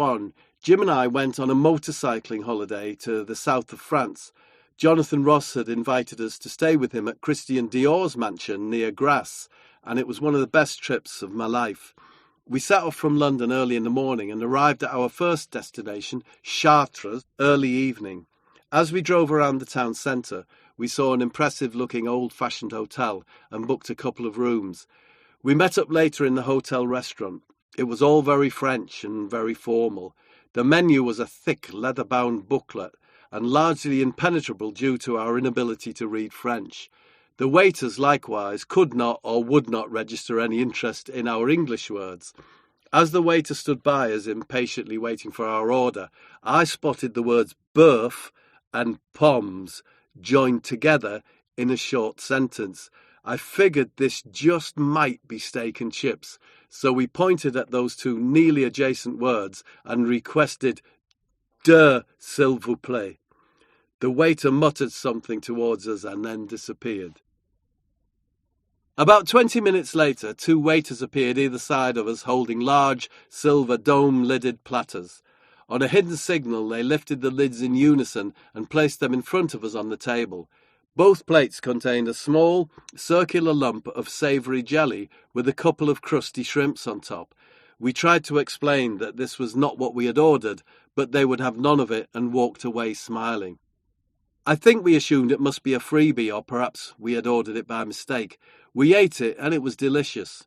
On, Jim and I went on a motorcycling holiday to the south of France. Jonathan Ross had invited us to stay with him at Christian Dior's mansion near Grasse, and it was one of the best trips of my life. We set off from London early in the morning and arrived at our first destination, Chartres, early evening. As we drove around the town centre, we saw an impressive-looking old-fashioned hotel and booked a couple of rooms. We met up later in the hotel restaurant. It was all very French and very formal. The menu was a thick, leather-bound booklet and largely impenetrable due to our inability to read French. The waiters, likewise, could not or would not register any interest in our English words. As the waiter stood by us, impatiently waiting for our order, I spotted the words "boeuf" and "pommes" joined together in a short sentence. I figured this just might be steak and chips, so we pointed at those two nearly adjacent words and requested "deux, s'il vous plaît." The waiter muttered something towards us and then disappeared. About 20 minutes later, two waiters appeared either side of us holding large, silver dome-lidded platters. On a hidden signal, they lifted the lids in unison and placed them in front of us on the table. Both plates contained a small, circular lump of savoury jelly with a couple of crusty shrimps on top. We tried to explain that this was not what we had ordered, but they would have none of it and walked away smiling. I think we assumed it must be a freebie, or perhaps we had ordered it by mistake. We ate it, and it was delicious.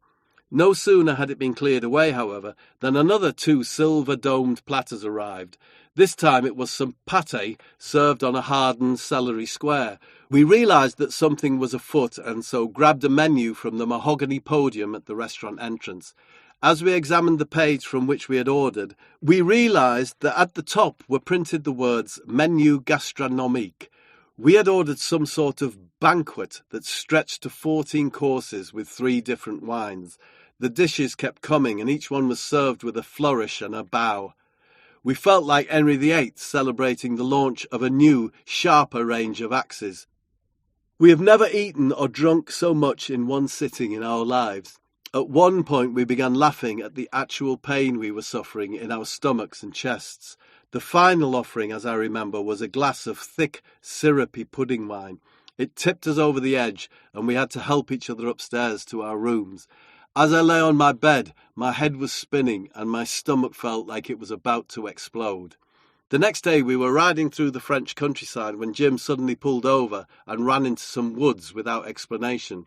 No sooner had it been cleared away, however, than another two silver-domed platters arrived. This time it was some pâté served on a hardened celery square. We realised that something was afoot and so grabbed a menu from the mahogany podium at the restaurant entrance. As we examined the page from which we had ordered, we realised that at the top were printed the words "Menu Gastronomique." We had ordered some sort of banquet that stretched to 14 courses with 3 different wines. The dishes kept coming, and each one was served with a flourish and a bow. We felt like Henry VIII celebrating the launch of a new, sharper range of axes. We have never eaten or drunk so much in one sitting in our lives. At one point we began laughing at the actual pain we were suffering in our stomachs and chests. The final offering, as I remember, was a glass of thick, syrupy pudding wine. It tipped us over the edge, and we had to help each other upstairs to our rooms. As I lay on my bed, my head was spinning, and my stomach felt like it was about to explode. The next day we were riding through the French countryside when Jim suddenly pulled over and ran into some woods without explanation.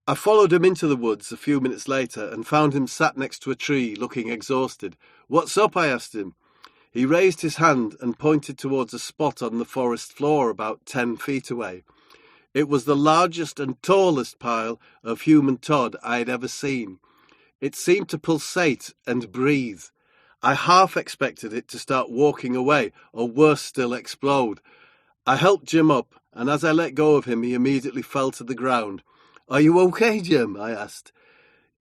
I followed him into the woods a few minutes later and found him sat next to a tree, looking exhausted. "What's up?" I asked him. He raised his hand and pointed towards a spot on the forest floor about 10 feet away. It was the largest and tallest pile of human Todd I had ever seen. It seemed to pulsate and breathe. I half expected it to start walking away, or worse still, explode. I helped Jim up, and as I let go of him, he immediately fell to the ground. "Are you okay, Jim?" I asked.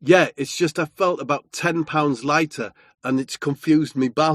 "Yeah, it's just I felt about 10 pounds lighter, and it's confused me balance."